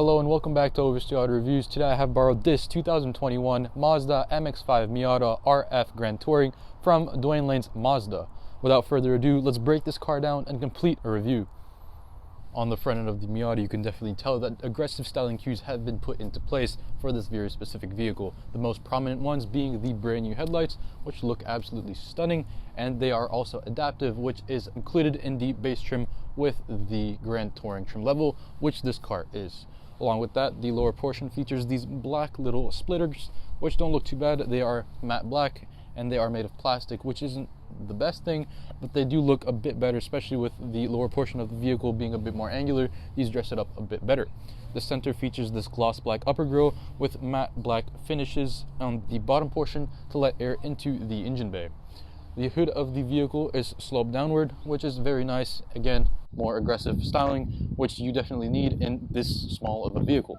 Hello and welcome back to Oversteer Auto Reviews. Today I have borrowed this 2021 Mazda MX-5 Miata RF Grand Touring from Dwayne Lane's Mazda. Without further ado, let's break this car down and complete a review. On the front end of the Miata, you can definitely tell that aggressive styling cues have been put into place for this very specific vehicle. The most prominent ones being the brand new headlights, which look absolutely stunning, and they are also adaptive, which is included in the base trim with the Grand Touring trim level, which this car is. Along with that, the lower portion features these black little splitters, which don't look too bad. They are matte black and they are made of plastic, which isn't the best thing, but they do look a bit better, especially with the lower portion of the vehicle being a bit more angular. These dress it up a bit better. The center features this gloss black upper grille with matte black finishes on the bottom portion to let air into the engine bay. The hood of the vehicle is sloped downward, which is very nice. Again, more aggressive styling, which you definitely need in this small of a vehicle.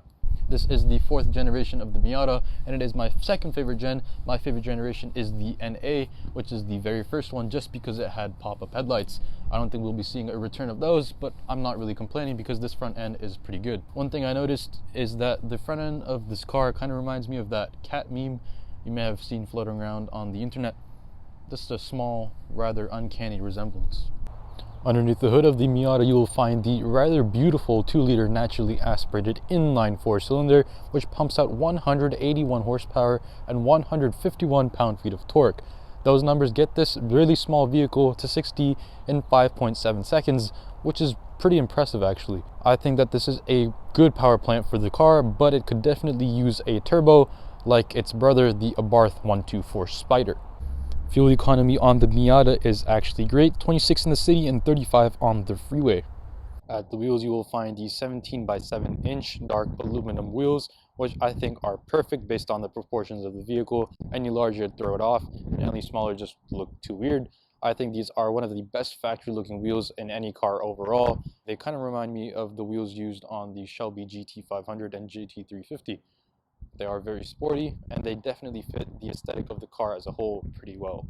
This is the 4th generation of the Miata, and it is my second favorite gen. My favorite generation is the NA, which is the very first one, just because it had pop-up headlights. I don't think we'll be seeing a return of those, but I'm not really complaining because this front end is pretty good. One thing I noticed is that the front end of this car kind of reminds me of that cat meme you may have seen floating around on the internet. Just a small, rather uncanny resemblance. Underneath the hood of the Miata, you will find the rather beautiful 2-liter naturally aspirated inline 4-cylinder, which pumps out 181 horsepower and 151 pound-feet of torque. Those numbers get this really small vehicle to 60 in 5.7 seconds, which is pretty impressive actually. I think that this is a good power plant for the car, but it could definitely use a turbo like its brother, the Abarth 124 Spider. Fuel economy on the Miata is actually great, 26 in the city and 35 on the freeway. At the wheels, you will find the 17 by 7 inch dark aluminum wheels, which I think are perfect based on the proportions of the vehicle. Any larger, throw it off, and any smaller just look too weird. I think these are one of the best factory looking wheels in any car overall. They kind of remind me of the wheels used on the Shelby GT500 and GT350. They are very sporty, and they definitely fit the aesthetic of the car as a whole pretty well.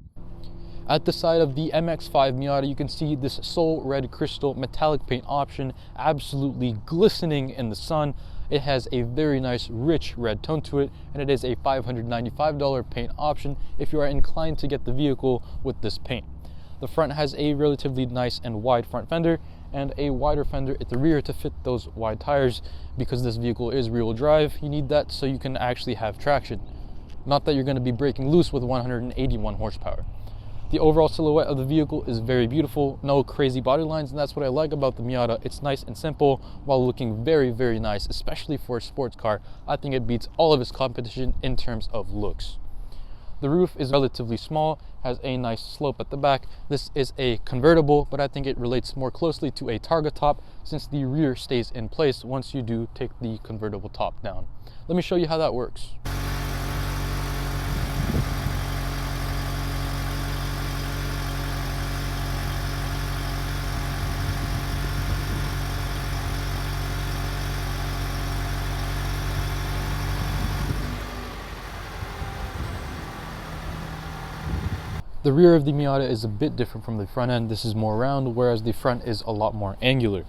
At the side of the MX-5 Miata, you can see this Soul Red Crystal metallic paint option, absolutely glistening in the sun. It has a very nice rich red tone to it, and it is a $595 paint option if you are inclined to get the vehicle with this paint. The front has a relatively nice and wide front fender and a wider fender at the rear to fit those wide tires. Because this vehicle is rear-wheel drive, you need that so you can actually have traction. Not that you're going to be breaking loose with 181 horsepower. The overall silhouette of the vehicle is very beautiful, no crazy body lines, and that's what I like about the Miata. It's nice and simple while looking very, very nice, especially for a sports car. I think it beats all of its competition in terms of looks. The roof is relatively small, has a nice slope at the back. This is a convertible, but I think it relates more closely to a Targa top since the rear stays in place once you do take the convertible top down. Let me show you how that works. The rear of the Miata is a bit different from the front end. This is more round, whereas the front is a lot more angular.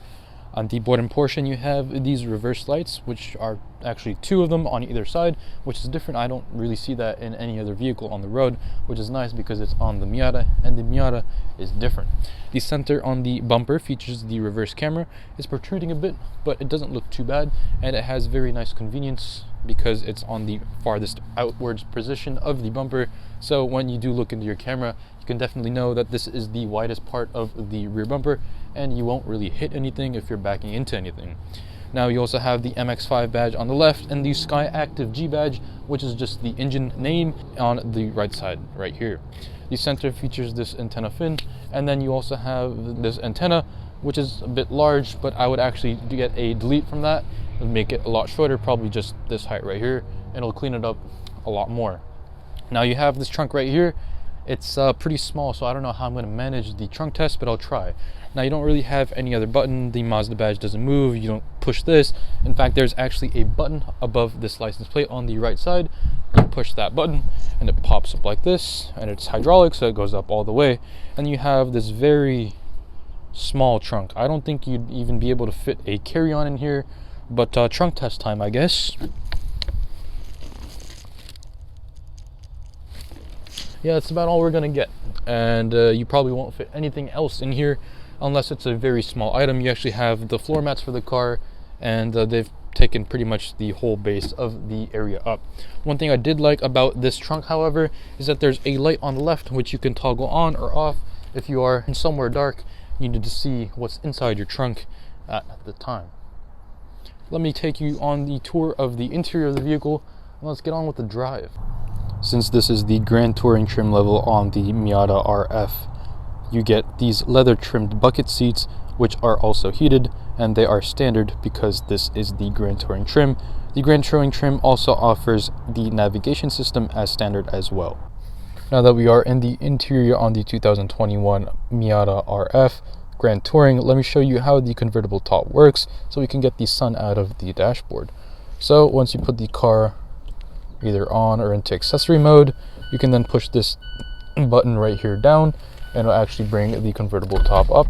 On the bottom portion, you have these reverse lights, which are actually 2 of them on either side, which is different. I don't really see that in any other vehicle on the road, which is nice because it's on the Miata, and the Miata is different. The center on the bumper features the reverse camera. It's protruding a bit, but it doesn't look too bad, and it has very nice convenience because it's on the farthest outwards position of the bumper. So when you do look into your camera, you can definitely know that this is the widest part of the rear bumper, and you won't really hit anything if you're backing into anything. Now you also have the MX-5 badge on the left and the Sky Active G badge, which is just the engine name, on the right side right here. The center features this antenna fin, and then you also have this antenna, which is a bit large, but I would actually get a delete from that and make it a lot shorter, probably just this height right here, and it'll clean it up a lot more. Now you have this trunk right here. It's pretty small, so I don't know how I'm going to manage the trunk test, but I'll try. Now you don't really have any other button. The Mazda badge doesn't move. You don't push this. In fact, there's actually a button above this license plate on the right side. You push that button and it pops up like this, and it's hydraulic, so it goes up all the way. And you have this very small trunk. I don't think you'd even be able to fit a carry-on in here, But trunk test time, I guess. Yeah, that's about all we're gonna get, and you probably won't fit anything else in here unless it's a very small item. You actually have the floor mats for the car, and they've taken pretty much the whole base of the area up. One thing I did like about this trunk, however, is that there's a light on the left which you can toggle on or off if you are in somewhere dark. You need to see what's inside your trunk at the time. Let me take you on the tour of the interior of the vehicle, and let's get on with the drive. Since this is the Grand Touring trim level on the Miata RF, you get these leather trimmed bucket seats, which are also heated, and they are standard because this is the Grand Touring trim. The Grand Touring trim also offers the navigation system as standard as well. Now that we are in the interior on the 2021 Miata RF Grand Touring, let me show you how the convertible top works so we can get the sun out of the dashboard. So once you put the car either on or into accessory mode, you can then push this button right here down, and it'll actually bring the convertible top up.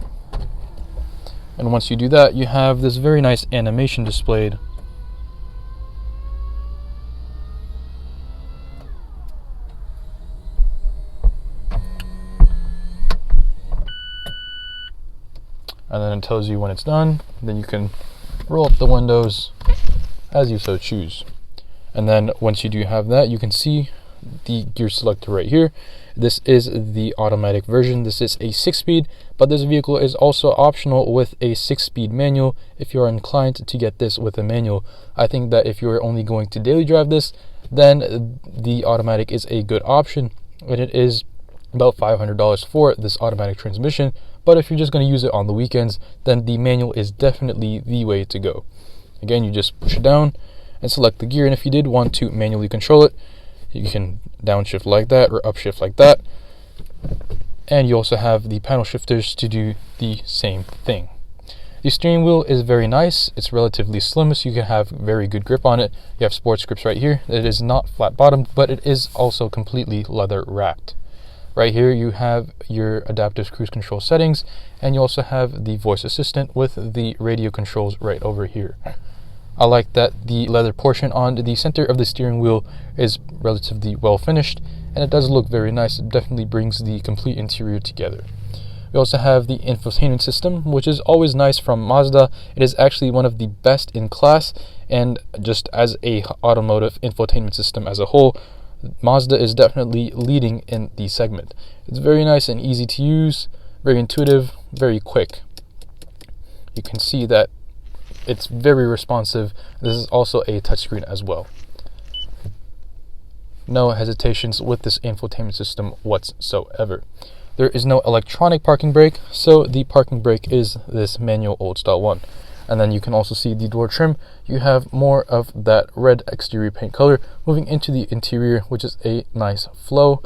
And once you do that, you have this very nice animation displayed. And then it tells you when it's done. Then you can roll up the windows as you so choose. And then once you do have that, you can see the gear selector right here. This is the automatic version. This is a 6-speed, but this vehicle is also optional with a 6-speed manual if you are inclined to get this with a manual. I think that if you're only going to daily drive this, then the automatic is a good option, and it is about $500 for this automatic transmission. But if you're just going to use it on the weekends, then the manual is definitely the way to go. Again, you just push it down and select the gear, and if you did want to manually control it, you can downshift like that or upshift like that, and you also have the paddle shifters to do the same thing. The steering wheel is very nice. It's relatively slim, so you can have very good grip on it. You have sports grips right here. It is not flat bottomed, but it is also completely leather wrapped. Right here you have your adaptive cruise control settings, and you also have the voice assistant with the radio controls right over here. I like that the leather portion on the center of the steering wheel is relatively well finished, and it does look very nice. It definitely brings the complete interior together. We also have the infotainment system, which is always nice from Mazda. It is actually one of the best in class, and just as a automotive infotainment system as a whole, Mazda is definitely leading in the segment. It's very nice and easy to use, very intuitive, very quick. You can see that it's very responsive. This is also a touchscreen as well. No hesitations with this infotainment system whatsoever. There is no electronic parking brake, so the parking brake is this manual old style one. And then you can also see the door trim. You have more of that red exterior paint color moving into the interior, which is a nice flow.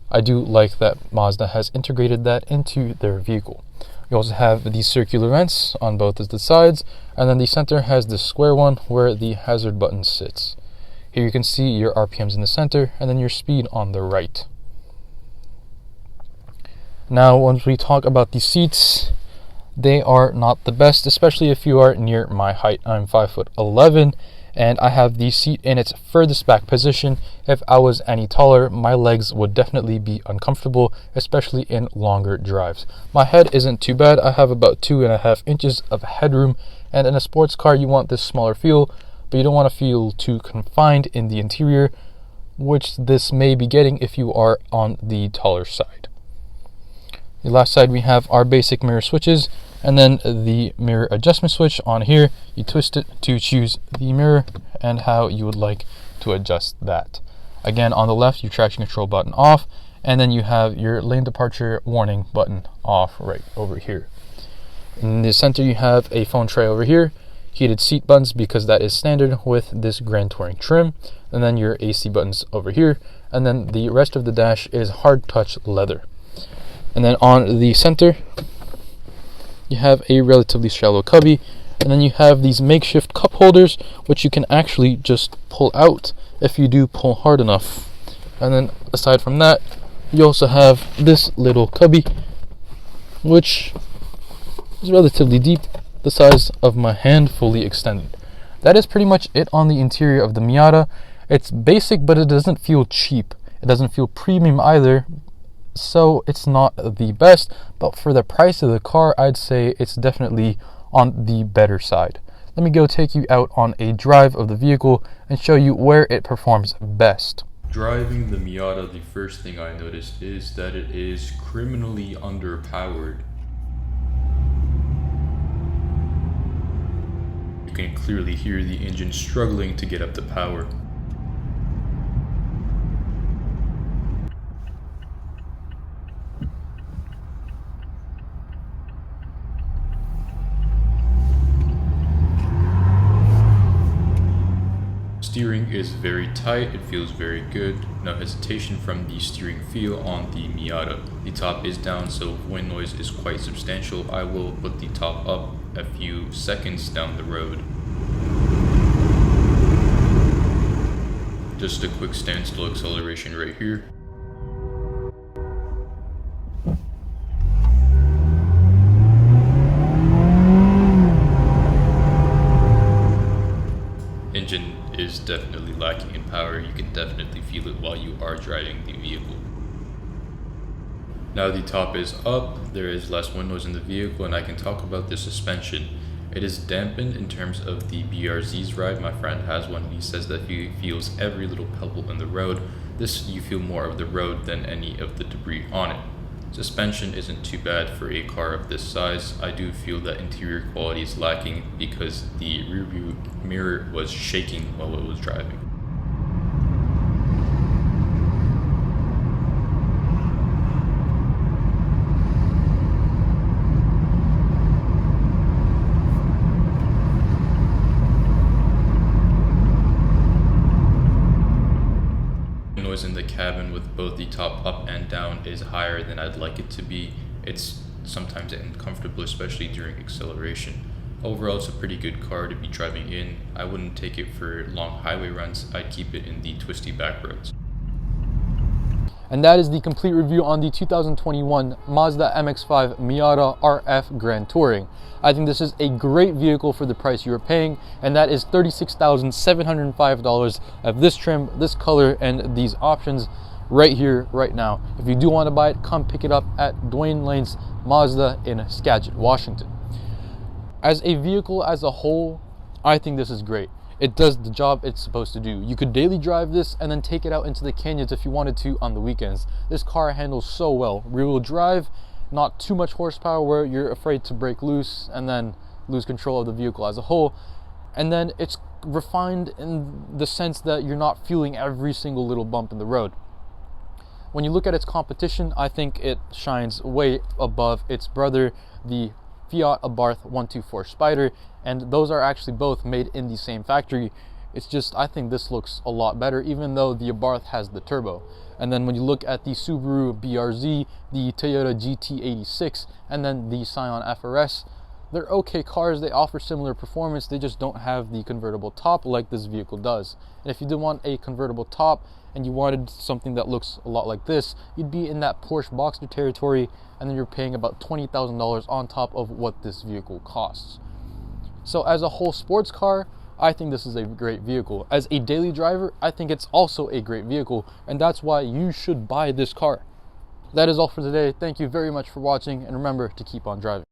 I do like that Mazda has integrated that into their vehicle. You also have these circular vents on both of the sides, and then the center has the square one where the hazard button sits. Here you can see your RPMs in the center, and then your speed on the right. Now, once we talk about the seats, they are not the best, especially if you are near my height. I'm 5'11", and I have the seat in its furthest back position. If I was any taller, my legs would definitely be uncomfortable, especially in longer drives. My head isn't too bad. I have about 2.5 inches of headroom, and in a sports car you want this smaller feel, but you don't want to feel too confined in the interior, which this may be getting if you are on the taller side. The last side we have our basic mirror switches, and then the mirror adjustment switch on here. You twist it to choose the mirror and how you would like to adjust that. Again, on the left, your traction control button off, and then you have your lane departure warning button off right over here. In the center, you have a phone tray over here, heated seat buttons because that is standard with this Grand Touring trim, and then your AC buttons over here, and then the rest of the dash is hard touch leather. And then on the center, you have a relatively shallow cubby, and then you have these makeshift cup holders, which you can actually just pull out if you do pull hard enough. And then aside from that, you also have this little cubby, which is relatively deep, the size of my hand, fully extended. that is pretty much it on the interior of the Miata. It's basic, but it doesn't feel cheap. It doesn't feel premium either, so it's not the best, but for the price of the car, I'd say it's definitely on the better side. Let me go take you out on a drive of the vehicle and show you where it performs best. Driving the Miata, the first thing I noticed is that it is criminally underpowered. You can clearly hear the engine struggling to get up to power. Steering is very tight, it feels very good. No hesitation from the steering feel on the Miata. The top is down, so wind noise is quite substantial. I will put the top up a few seconds down the road. Just a quick standstill acceleration right here. Engine is definitely lacking in power. You can definitely feel it while you are driving the vehicle. Now the top is up, there is less wind noise in the vehicle, and I can talk about the suspension. It is dampened in terms of the BRZ's ride. My friend has one, he says that he feels every little pebble in the road. This, you feel more of the road than any of the debris on it. Suspension isn't too bad for a car of this size. I do feel that interior quality is lacking because the rearview mirror was shaking while it was driving. Noise in the cabin with both the top up and down is higher than I'd like it to be. It's sometimes uncomfortable, especially during acceleration. Overall, it's a pretty good car to be driving in. I wouldn't take it for long highway runs. I'd keep it in the twisty back roads. And that is the complete review on the 2021 Mazda MX-5 Miata RF Grand Touring. I think this is a great vehicle for the price you are paying, and that is $36,705 of this trim, this color, and these options right here, right now. If you do want to buy it, come pick it up at Dwayne Lane's Mazda in Skagit, Washington. As a vehicle as a whole, I think this is great. It does the job it's supposed to do. You could daily drive this and then take it out into the canyons if you wanted to on the weekends. This car handles so well. Rear-wheel drive, not too much horsepower where you're afraid to break loose and then lose control of the vehicle as a whole. And then it's refined in the sense that you're not feeling every single little bump in the road. When you look at its competition, I think it shines way above its brother, the Fiat Abarth 124 Spider, and those are actually both made in the same factory. It's just, I think this looks a lot better, even though the Abarth has the turbo. And then when you look at the Subaru BRZ, the Toyota GT86, and then the Scion FRS, they're okay cars. They offer similar performance, they just don't have the convertible top like this vehicle does. And if you did want a convertible top and you wanted something that looks a lot like this, you'd be in that Porsche Boxster territory, and then you're paying about $20,000 on top of what this vehicle costs. So as a whole sports car, I think this is a great vehicle. As a daily driver, I think it's also a great vehicle, and that's why you should buy this car. That is all for today. Thank you very much for watching, and remember to keep on driving.